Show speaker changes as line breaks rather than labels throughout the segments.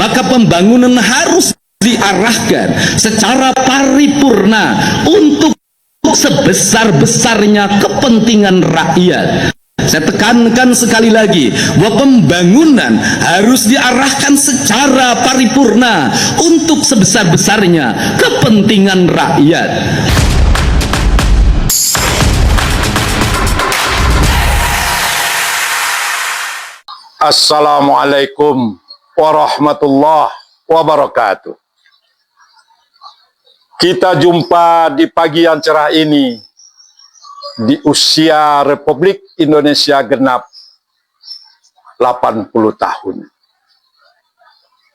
maka pembangunan harus diarahkan secara paripurna untuk sebesar-besarnya kepentingan rakyat. Saya tekankan sekali lagi bahwa pembangunan harus diarahkan secara paripurna untuk sebesar-besarnya kepentingan rakyat.
Assalamualaikum warahmatullahi wabarakatuh. Kita jumpa di pagi yang cerah ini di usia Republik Indonesia genap 80 tahun.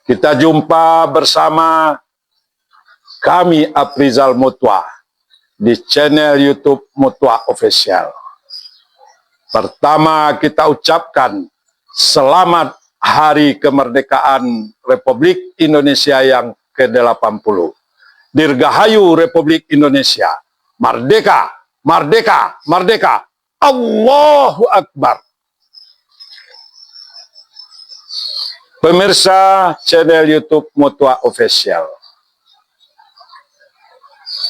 Kita jumpa bersama kami Aprizal Mutwa di channel YouTube Mutwa Official. Pertama kita ucapkan selamat Hari Kemerdekaan Republik Indonesia yang ke-80. Dirgahayu Republik Indonesia. Merdeka! Merdeka, merdeka, Allahu Akbar. Pemirsa channel YouTube Mutwa Official,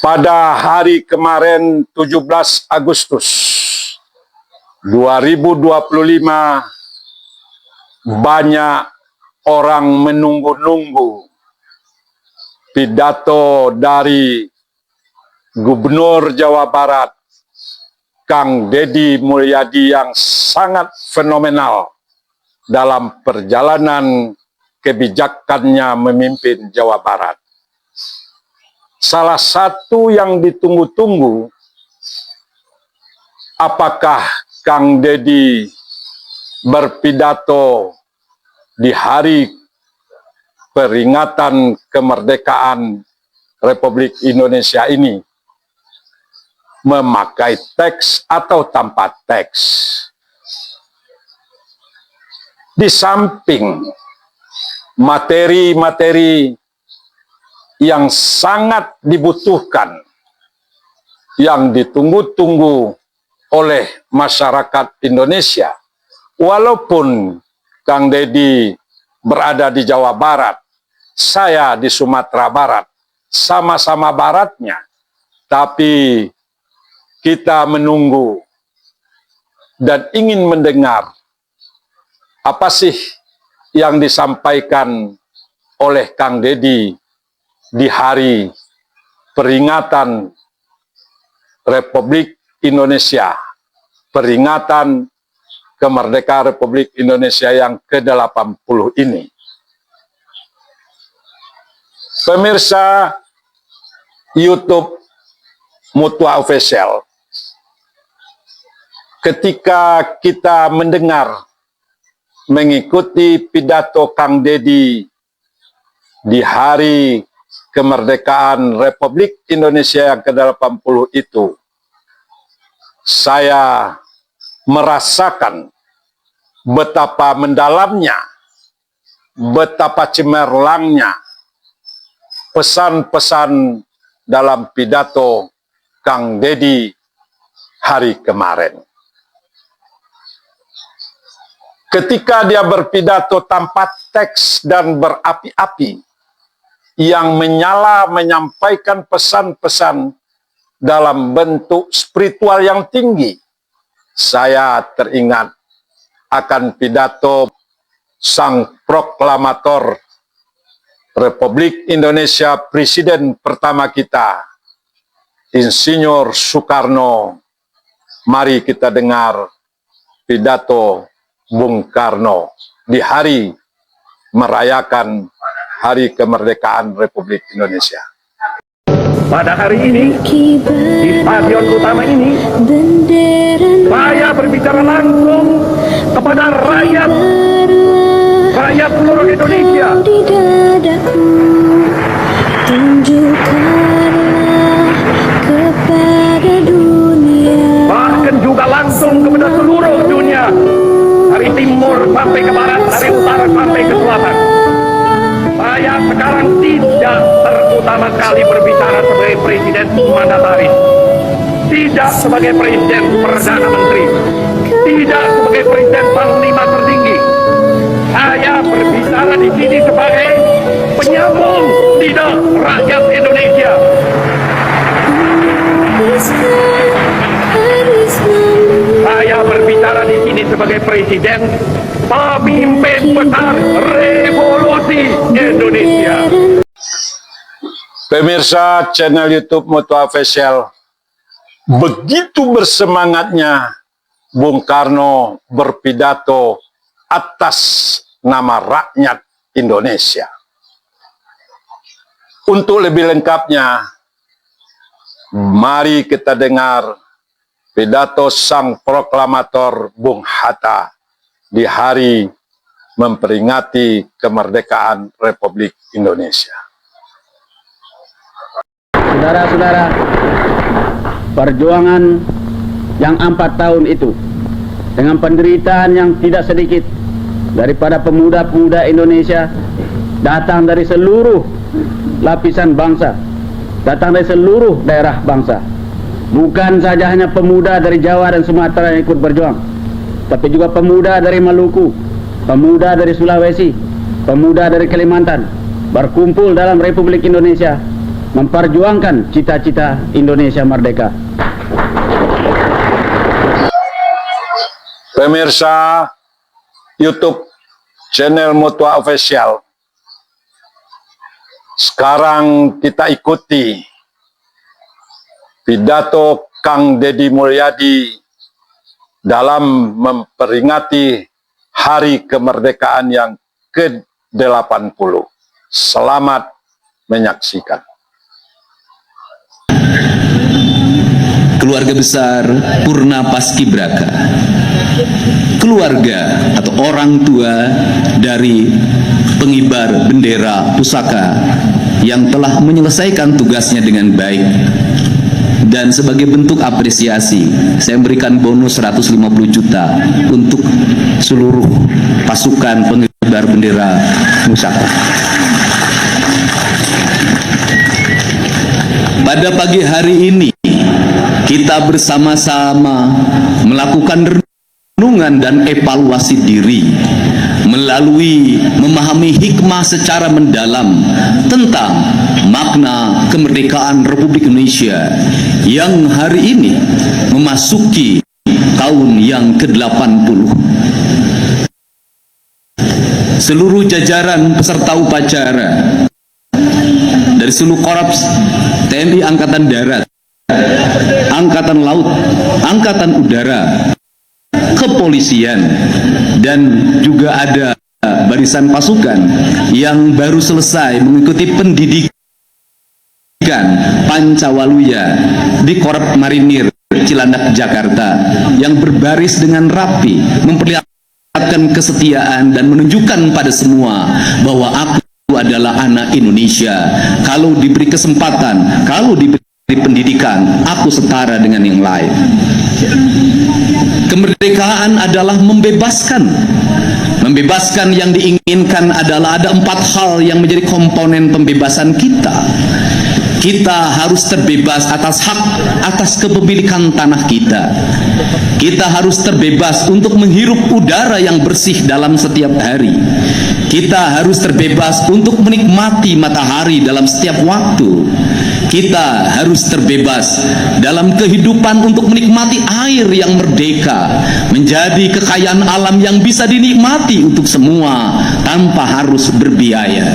pada hari kemarin 17 Agustus 2025, banyak orang menunggu-nunggu pidato dari Gubernur Jawa Barat Kang Deddy Mulyadi yang sangat fenomenal dalam perjalanan kebijakannya memimpin Jawa Barat. Salah satu yang ditunggu-tunggu, apakah Kang Deddy berpidato di hari peringatan kemerdekaan Republik Indonesia ini memakai teks atau tanpa teks. Di samping materi-materi yang sangat dibutuhkan, yang ditunggu-tunggu oleh masyarakat Indonesia, walaupun Kang Deddy berada di Jawa Barat, saya di Sumatera Barat, sama-sama baratnya, tapi kita menunggu dan ingin mendengar apa sih yang disampaikan oleh Kang Deddy di hari peringatan Republik Indonesia, peringatan kemerdekaan Republik Indonesia yang ke-80 ini. Pemirsa YouTube Mutwa Official, ketika kita mendengar, mengikuti pidato Kang Deddy di hari kemerdekaan Republik Indonesia yang ke-80 itu, saya merasakan betapa mendalamnya, betapa cemerlangnya pesan-pesan dalam pidato Kang Deddy hari kemarin. Ketika dia berpidato tanpa teks dan berapi-api, yang menyala menyampaikan pesan-pesan dalam bentuk spiritual yang tinggi, saya teringat akan pidato sang proklamator Republik Indonesia, Presiden pertama kita, Insinyur Soekarno. Mari kita dengar pidato Bung Karno di hari merayakan Hari Kemerdekaan Republik Indonesia.
Pada hari ini, di stadion utama ini, saya berbicara langsung kepada rakyat seluruh Indonesia. Bahkan juga langsung kepada seluruh dunia, dari timur sampai ke barat, dari utara sampai ke selatan. Saya sekarang tidak terutama sekali berbicara sebagai presiden mandataris, tidak sebagai presiden perdana menteri, tidak sebagai presiden panglima tertinggi. Saya berbicara di sini sebagai tidak rakyat Indonesia. Saya berbicara di sini sebagai presiden, pemimpin besar revolusi Indonesia.
Pemirsa channel YouTube Mutua Official, begitu bersemangatnya Bung Karno berpidato atas nama rakyat Indonesia. Untuk lebih lengkapnya, mari kita dengar pidato sang proklamator Bung Hatta di hari memperingati kemerdekaan Republik Indonesia.
Saudara-saudara, perjuangan yang 4 tahun itu dengan penderitaan yang tidak sedikit daripada pemuda-pemuda Indonesia, datang dari seluruh lapisan bangsa, datang dari seluruh daerah bangsa. Bukan saja hanya pemuda dari Jawa dan Sumatera yang ikut berjuang, tapi juga pemuda dari Maluku, pemuda dari Sulawesi, pemuda dari Kalimantan, berkumpul dalam Republik Indonesia, memperjuangkan cita-cita Indonesia merdeka.
Pemirsa YouTube channel Mutua Official, sekarang kita ikuti pidato Kang Deddy Mulyadi dalam memperingati Hari Kemerdekaan yang ke-80. Selamat menyaksikan.
Keluarga besar Purna Paskibraka, keluarga atau orang tua dari pengibar bendera pusaka yang telah menyelesaikan tugasnya dengan baik. Dan sebagai bentuk apresiasi, saya memberikan bonus 150 juta untuk seluruh pasukan pengibar bendera pusaka. Pada pagi hari ini, kita bersama-sama melakukan renungan dan evaluasi diri melalui memahami hikmah secara mendalam tentang makna kemerdekaan Republik Indonesia yang hari ini memasuki tahun yang ke-80. Seluruh jajaran peserta upacara dari seluruh korps TNI Angkatan Darat, Angkatan Laut, Angkatan Udara, kepolisian, dan juga ada barisan pasukan yang baru selesai mengikuti pendidikan Pancawaluya di Korps Marinir Cilandak, Jakarta, yang berbaris dengan rapi, memperlihatkan kesetiaan dan menunjukkan pada semua bahwa aku adalah anak Indonesia. Kalau diberi kesempatan, kalau diberi pendidikan, aku setara dengan yang lain. Kemerdekaan adalah membebaskan. Membebaskan yang diinginkan adalah ada 4 hal yang menjadi komponen pembebasan kita. Kita harus terbebas atas hak, atas kepemilikan tanah kita. Kita harus terbebas untuk menghirup udara yang bersih dalam setiap hari. Kita harus terbebas untuk menikmati matahari dalam setiap waktu. Kita harus terbebas dalam kehidupan untuk menikmati air yang merdeka, menjadi kekayaan alam yang bisa dinikmati untuk semua tanpa harus berbiaya.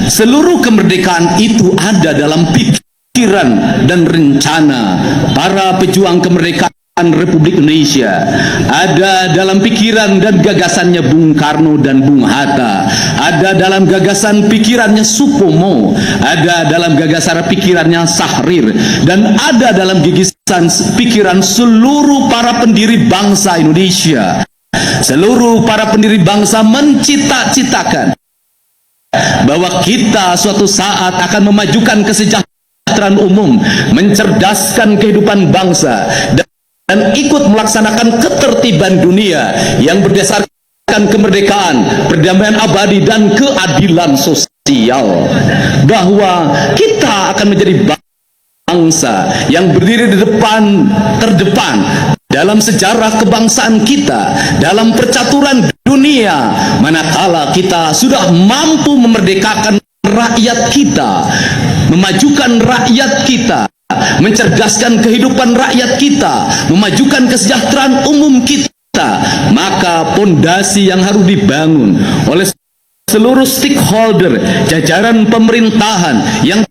Seluruh kemerdekaan itu ada dalam pikiran dan rencana para pejuang kemerdekaan Republik Indonesia, ada dalam pikiran dan gagasannya Bung Karno dan Bung Hatta, ada dalam gagasan pikirannya Supomo, ada dalam gagasan pikirannya Sahrir, dan ada dalam gagasan pikiran seluruh para pendiri bangsa Indonesia. Seluruh para pendiri bangsa mencita-citakan bahwa kita suatu saat akan memajukan kesejahteraan umum, mencerdaskan kehidupan bangsa, dan ikut melaksanakan ketertiban dunia yang berdasarkan kemerdekaan, perdamaian abadi, dan keadilan sosial. Bahwa kita akan menjadi bangsa yang berdiri di terdepan dalam sejarah kebangsaan kita, dalam percaturan dunia, manakala kita sudah mampu memerdekakan rakyat kita, memajukan rakyat kita, mencerdaskan kehidupan rakyat kita, memajukan kesejahteraan umum kita, maka pondasi yang harus dibangun oleh seluruh stakeholder jajaran pemerintahan yang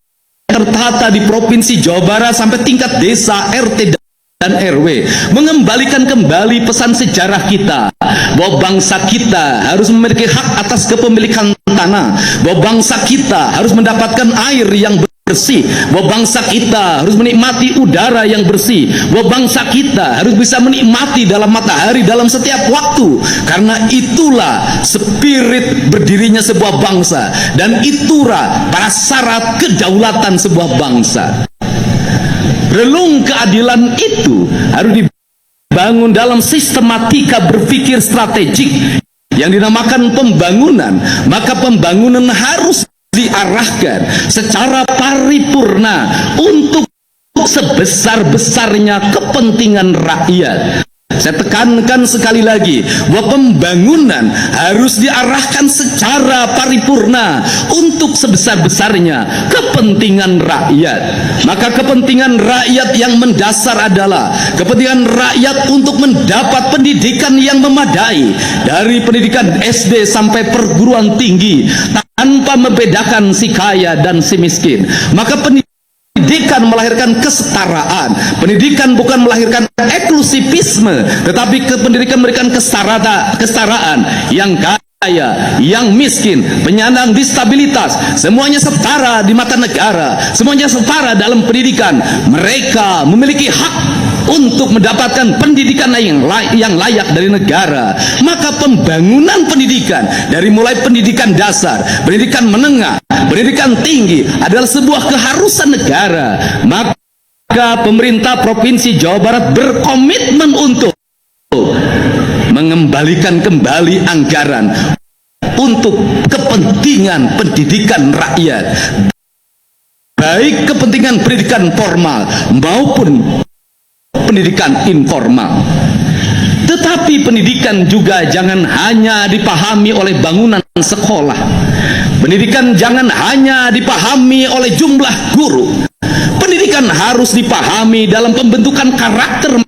tertata di Provinsi Jawa Barat sampai tingkat desa, RT dan RW, mengembalikan kembali pesan sejarah kita bahwa bangsa kita harus memiliki hak atas kepemilikan tanah, bahwa bangsa kita harus mendapatkan air yang bersih, bahwa bangsa kita harus menikmati udara yang bersih, bahwa bangsa kita harus bisa menikmati dalam matahari dalam setiap waktu, karena itulah spirit berdirinya sebuah bangsa, dan itulah prasyarat kedaulatan sebuah bangsa. Relung keadilan itu harus dibangun dalam sistematika berpikir strategik yang dinamakan pembangunan. Maka pembangunan harus diarahkan secara paripurna untuk sebesar-besarnya kepentingan rakyat. Saya tekankan sekali lagi bahwa pembangunan harus diarahkan secara paripurna untuk sebesar-besarnya kepentingan rakyat. Maka kepentingan rakyat yang mendasar adalah kepentingan rakyat untuk mendapat pendidikan yang memadai, dari pendidikan SD sampai perguruan tinggi tanpa membedakan si kaya dan si miskin. Maka pendidikan melahirkan kesetaraan. Pendidikan bukan melahirkan eksklusivisme, tetapi pendidikan memberikan kesetaraan. Yang kaya, yang miskin, penyandang disabilitas, semuanya setara di mata negara, semuanya setara dalam pendidikan. Mereka memiliki hak untuk mendapatkan pendidikan yang layak dari negara. Maka pembangunan pendidikan, dari mulai pendidikan dasar, pendidikan menengah, pendidikan tinggi, adalah sebuah keharusan negara. Maka pemerintah Provinsi Jawa Barat berkomitmen untuk mengembalikan kembali anggaran untuk kepentingan pendidikan rakyat, baik kepentingan pendidikan formal maupun pendidikan informal. Tetapi pendidikan juga jangan hanya dipahami oleh bangunan sekolah. Pendidikan jangan hanya dipahami oleh jumlah guru. Pendidikan harus dipahami dalam pembentukan karakter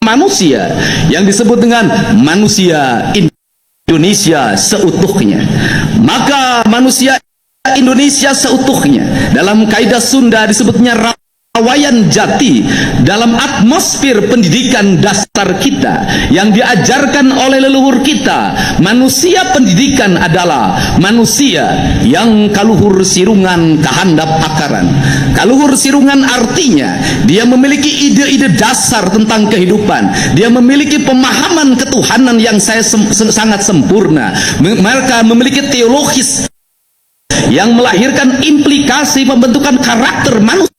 manusia yang disebut dengan manusia Indonesia seutuhnya. Maka manusia Indonesia seutuhnya dalam kaidah Sunda disebutnya Rawayan Jati. Dalam atmosfer pendidikan dasar kita yang diajarkan oleh leluhur kita, manusia pendidikan adalah manusia yang kaluhur sirungan kahandap akaran. Kaluhur sirungan artinya dia memiliki ide-ide dasar tentang kehidupan, dia memiliki pemahaman ketuhanan yang sangat sempurna. Mereka memiliki teologis yang melahirkan implikasi pembentukan karakter manusia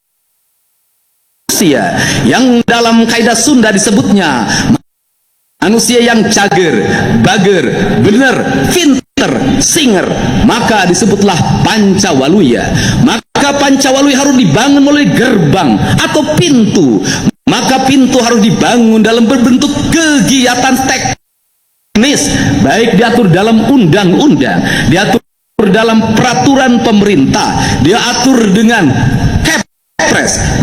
yang dalam kaidah Sunda disebutnya manusia yang cager, bager, bener, pinter, singer. Maka disebutlah Pancawaluya. Maka Pancawaluya harus dibangun melalui gerbang atau pintu. Maka pintu harus dibangun dalam berbentuk kegiatan teknis, baik diatur dalam undang-undang, diatur dalam peraturan pemerintah, diatur dengan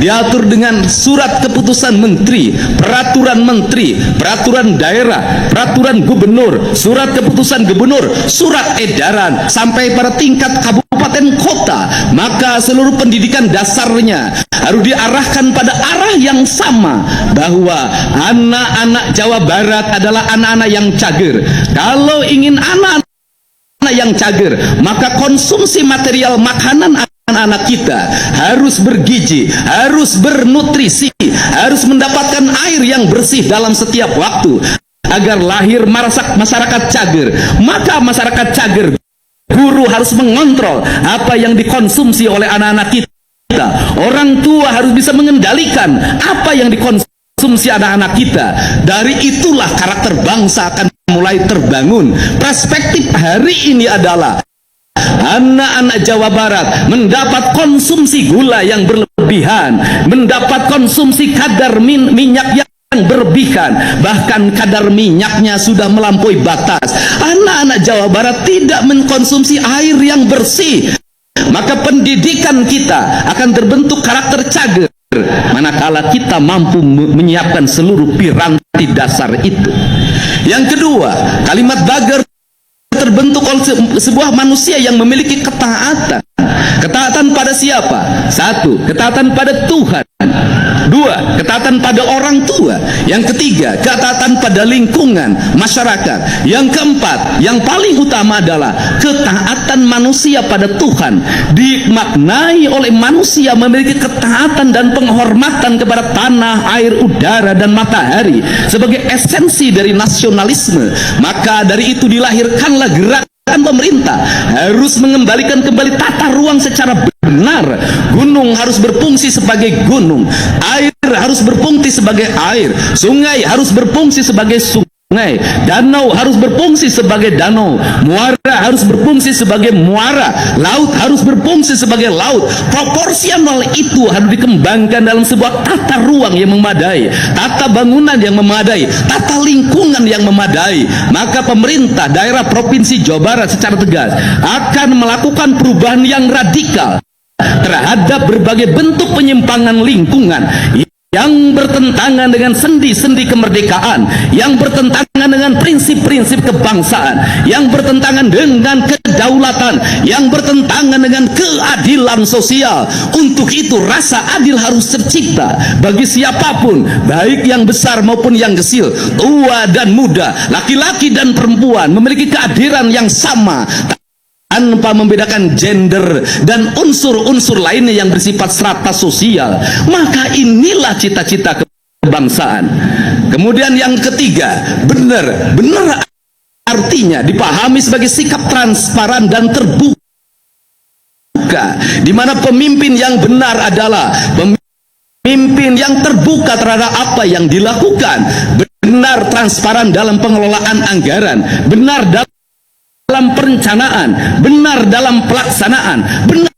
diatur dengan surat keputusan menteri, peraturan daerah, peraturan gubernur, surat keputusan gubernur, surat edaran, sampai pada tingkat kabupaten kota. Maka seluruh pendidikan dasarnya harus diarahkan pada arah yang sama, bahwa anak-anak Jawa Barat adalah anak-anak yang cager. Kalau ingin anak-anak yang cager, maka konsumsi material makanan anak-anak kita harus bergizi, harus bernutrisi, harus mendapatkan air yang bersih dalam setiap waktu, agar lahir masyarakat cager. Maka masyarakat cager, guru harus mengontrol apa yang dikonsumsi oleh anak-anak kita. Orang tua harus bisa mengendalikan apa yang dikonsumsi anak-anak kita. Dari itulah karakter bangsa akan mulai terbangun. Perspektif hari ini adalah anak-anak Jawa Barat mendapat konsumsi gula yang berlebihan, mendapat konsumsi kadar minyak yang berlebihan, bahkan kadar minyaknya sudah melampaui batas. Anak-anak Jawa Barat tidak mengkonsumsi air yang bersih. maka pendidikan kita akan terbentuk karakter cager manakala kita mampu menyiapkan seluruh piranti dasar itu. Yang kedua, kalimat bager terbentuk oleh sebuah manusia yang memiliki ketaatan. Ketaatan pada siapa? Satu, ketaatan pada Tuhan. Dua, ketaatan pada orang tua. Yang ketiga, ketaatan pada lingkungan masyarakat. Yang keempat, yang paling utama adalah ketaatan manusia pada Tuhan. Dimaknai oleh manusia memiliki ketaatan dan penghormatan kepada tanah, air, udara, dan matahari sebagai esensi dari nasionalisme. Maka dari itu dilahirkanlah gerakan pemerintah harus mengembalikan kembali tata ruang secara benar. Gunung harus berfungsi sebagai gunung, air harus berfungsi sebagai air, sungai harus berfungsi sebagai sungai, danau harus berfungsi sebagai danau, muara harus berfungsi sebagai muara, laut harus berfungsi sebagai laut. Proporsional itu harus dikembangkan dalam sebuah tata ruang yang memadai, tata bangunan yang memadai, tata lingkungan yang memadai. Maka pemerintah daerah Provinsi Jawa Barat secara tegas akan melakukan perubahan yang radikal terhadap berbagai bentuk penyimpangan lingkungan yang bertentangan dengan sendi-sendi kemerdekaan, yang bertentangan dengan prinsip-prinsip kebangsaan, yang bertentangan dengan kedaulatan, yang bertentangan dengan keadilan sosial. Untuk itu rasa adil harus tercipta bagi siapapun, baik yang besar maupun yang kecil, tua dan muda, laki-laki dan perempuan, memiliki kehadiran yang sama tanpa membedakan gender dan unsur-unsur lainnya yang bersifat strata sosial. Maka inilah cita-cita kebangsaan. Kemudian yang ketiga, benar artinya dipahami sebagai sikap transparan dan terbuka, di mana pemimpin yang benar adalah pemimpin yang terbuka terhadap apa yang dilakukan, benar transparan dalam pengelolaan anggaran, benar dalam perencanaan, benar dalam pelaksanaan, benar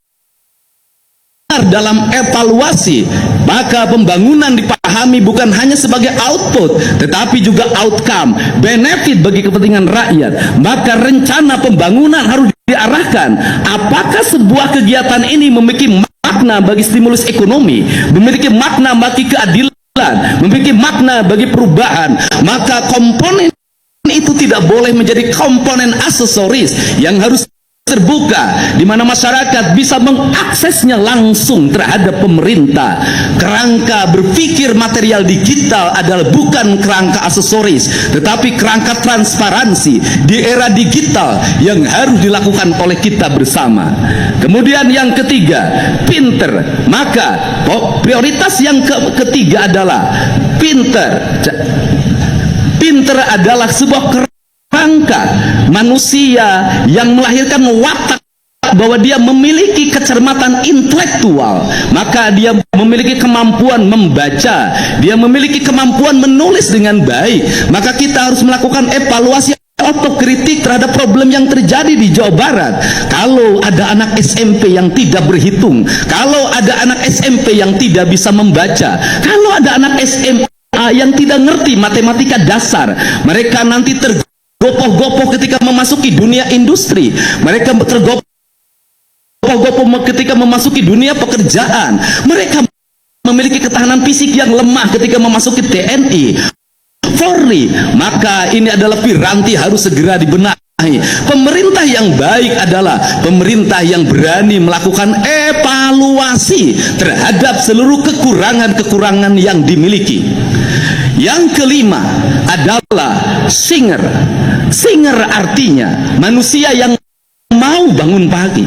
dalam evaluasi. Maka pembangunan dipahami bukan hanya sebagai output, tetapi juga outcome, benefit bagi kepentingan rakyat. Maka rencana pembangunan harus diarahkan apakah sebuah kegiatan ini memiliki makna bagi stimulus ekonomi, memiliki makna bagi keadilan, memiliki makna bagi perubahan. Maka komponen itu tidak boleh menjadi komponen aksesoris yang harus terbuka, di mana masyarakat bisa mengaksesnya langsung terhadap pemerintah. Kerangka berpikir material digital adalah bukan kerangka aksesoris, tetapi kerangka transparansi di era digital yang harus dilakukan oleh kita bersama. Kemudian yang ketiga, pinter. Maka prioritas yang ketiga adalah pinter. Pinter adalah sebuah kerangka manusia yang melahirkan watak bahwa dia memiliki kecermatan intelektual, maka dia memiliki kemampuan membaca, dia memiliki kemampuan menulis dengan baik. Maka kita harus melakukan evaluasi otokritik terhadap problem yang terjadi di Jawa Barat. Kalau ada anak SMP yang tidak berhitung, kalau ada anak SMP yang tidak bisa membaca, kalau ada anak SMA yang tidak ngerti matematika dasar, mereka nanti tergopoh-gopoh ketika memasuki dunia industri, mereka tergopoh-gopoh ketika memasuki dunia pekerjaan, mereka memiliki ketahanan fisik yang lemah ketika memasuki TNI, Polri. Maka ini adalah piranti harus segera dibenahi. Pemerintah yang baik adalah pemerintah yang berani melakukan evaluasi terhadap seluruh kekurangan-kekurangan yang dimiliki. Yang kelima adalah singer. Singer artinya manusia yang mau bangun pagi.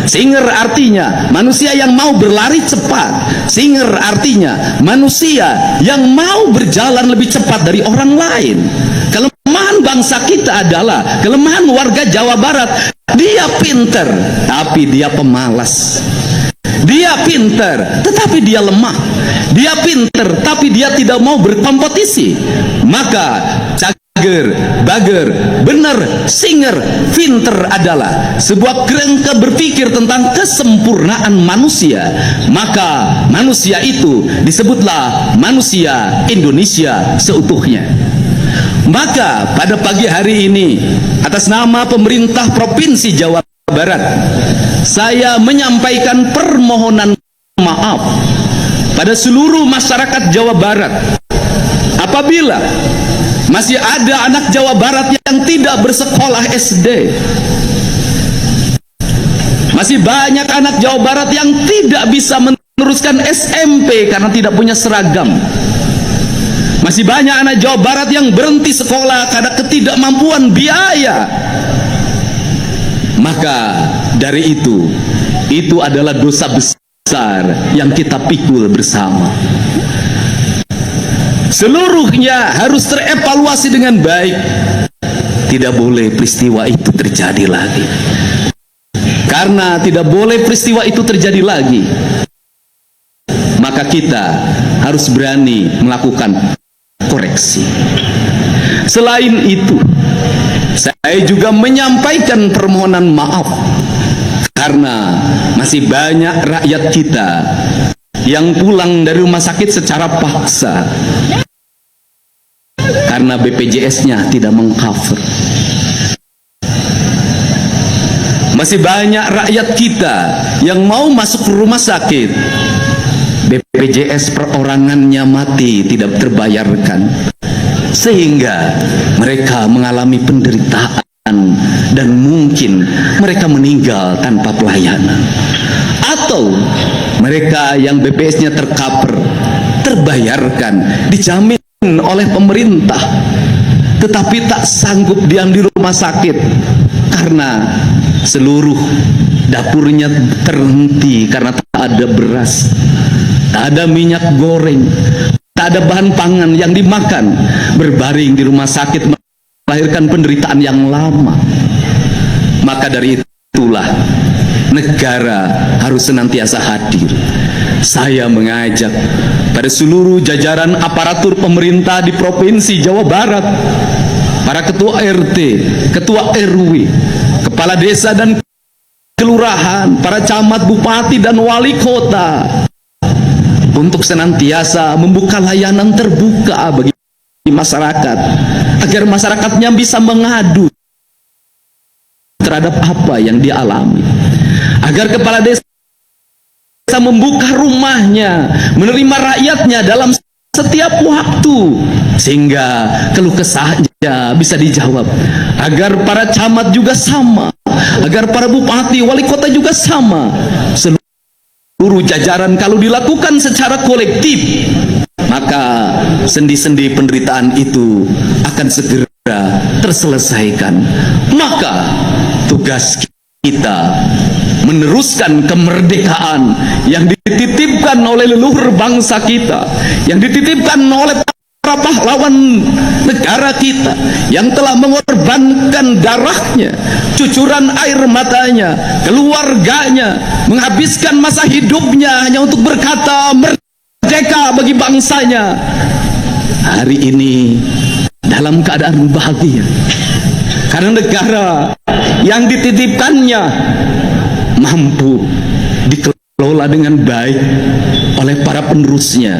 Singer artinya manusia yang mau berlari cepat. Singer artinya manusia yang mau berjalan lebih cepat dari orang lain. Kelemahan bangsa kita adalah, kelemahan warga Jawa Barat, dia pinter tapi dia pemalas. Dia pinter tetapi dia lemah. Dia pinter tapi dia tidak mau berkompetisi. Maka cager, bager, bener, singer, pinter adalah sebuah kerangka berpikir tentang kesempurnaan manusia. Maka manusia itu disebutlah manusia Indonesia seutuhnya. Maka pada pagi hari ini, atas nama pemerintah Provinsi Jawa Barat, saya menyampaikan permohonan maaf pada seluruh masyarakat Jawa Barat apabila masih ada anak Jawa Barat yang tidak bersekolah SD. Masih banyak anak Jawa Barat yang tidak bisa meneruskan SMP karena tidak punya seragam. Masih banyak anak Jawa Barat yang berhenti sekolah karena ketidakmampuan biaya. Maka dari itu adalah dosa besar yang kita pikul bersama. Seluruhnya harus terevaluasi dengan baik. Tidak boleh peristiwa itu terjadi lagi. Karena tidak boleh peristiwa itu terjadi lagi, maka kita harus berani melakukan koreksi. Selain itu, saya juga menyampaikan permohonan maaf karena masih banyak rakyat kita yang pulang dari rumah sakit secara paksa karena BPJS-nya tidak mengcover. Masih banyak rakyat kita yang mau masuk ke rumah sakit, BPJS perorangannya mati, tidak terbayarkan, sehingga mereka mengalami penderitaan dan mungkin mereka meninggal tanpa pelayanan. Atau mereka yang BPJS-nya tercover, terbayarkan, dijamin oleh pemerintah, tetapi tak sanggup diam di rumah sakit karena seluruh dapurnya terhenti karena tak ada beras, tak ada minyak goreng, tak ada bahan pangan yang dimakan, berbaring di rumah sakit melahirkan penderitaan yang lama. Maka dari itulah negara harus senantiasa hadir. Saya mengajak pada seluruh jajaran aparatur pemerintah di Provinsi Jawa Barat, para ketua RT, ketua RW, kepala desa dan kelurahan, para camat, bupati dan wali kota untuk senantiasa membuka layanan terbuka bagi masyarakat agar masyarakatnya bisa mengadu terhadap apa yang dialami, agar kepala desa membuka rumahnya, menerima rakyatnya dalam setiap waktu sehingga keluh kesahnya bisa dijawab, agar para camat juga sama, agar para bupati, wali kota juga sama. Seluruh jajaran kalau dilakukan secara kolektif, maka sendi-sendi penderitaan itu akan segera terselesaikan. Maka tugas kita meneruskan kemerdekaan yang dititipkan oleh leluhur bangsa kita, yang dititipkan oleh para pahlawan negara kita yang telah mengorbankan darahnya, cucuran air matanya, keluarganya, menghabiskan masa hidupnya hanya untuk berkata merdeka bagi bangsanya. Hari ini dalam keadaan bahagia karena negara yang dititipkannya mampu dikelola dengan baik oleh para penerusnya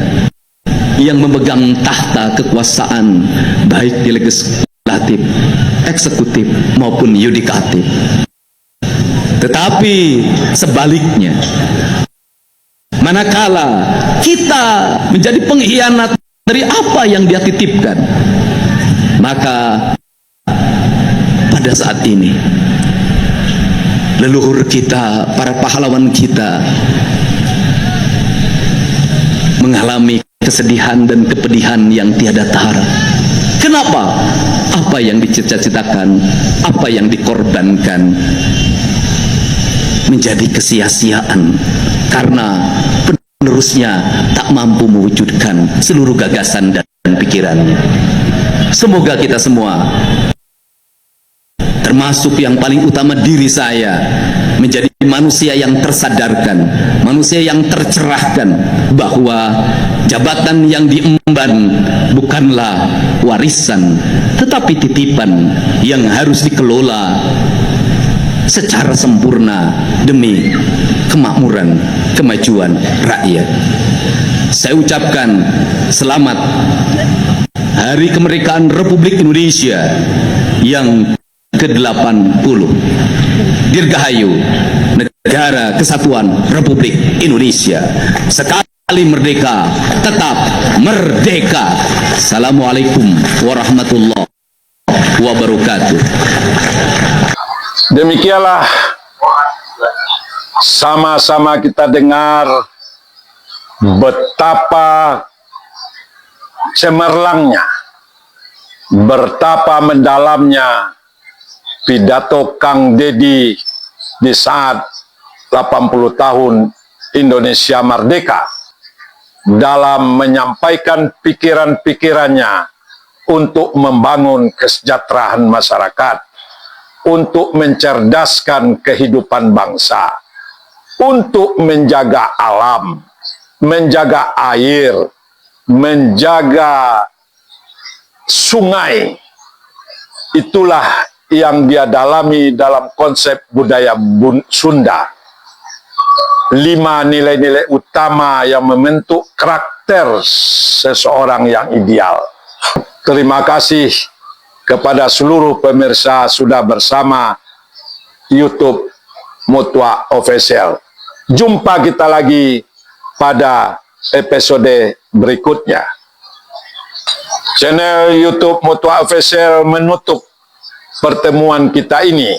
yang memegang tahta kekuasaan baik di legislatif, eksekutif maupun yudikatif. Tetapi sebaliknya, manakala kita menjadi pengkhianat dari apa yang dia titipkan, maka pada saat ini leluhur kita, para pahlawan kita mengalami kesedihan dan kepedihan yang tiada tara. Kenapa? Apa yang dicita-citakan, apa yang dikorbankan menjadi kesia-siaan karena penerusnya tak mampu mewujudkan seluruh gagasan dan pikirannya. Semoga kita semua, termasuk yang paling utama diri saya, menjadi manusia yang tersadarkan, manusia yang tercerahkan bahwa jabatan yang diemban bukanlah warisan, tetapi titipan yang harus dikelola secara sempurna demi kemakmuran, kemajuan rakyat. Saya ucapkan selamat Hari Kemerdekaan Republik Indonesia yang ke-80. Dirgahayu Negara Kesatuan Republik Indonesia. Sekali merdeka, tetap merdeka. Assalamualaikum warahmatullahi wabarakatuh.
Demikianlah sama-sama kita dengar betapa cemerlangnya, betapa mendalamnya pidato Kang Deddy di saat 80 tahun Indonesia merdeka dalam menyampaikan pikiran-pikirannya untuk membangun kesejahteraan masyarakat, untuk mencerdaskan kehidupan bangsa, untuk menjaga alam, menjaga air, menjaga sungai. Itulah yang dia dalami dalam konsep budaya Sunda. 5 nilai-nilai utama yang membentuk karakter seseorang yang ideal. Terima kasih kepada seluruh pemirsa sudah bersama YouTube Mutwa Official. Jumpa kita lagi pada episode berikutnya. Channel YouTube Mutwa Official menutup pertemuan kita ini.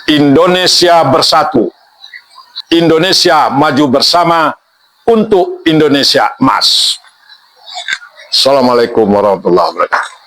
Indonesia bersatu. Indonesia maju bersama untuk Indonesia emas. Assalamualaikum warahmatullahi wabarakatuh.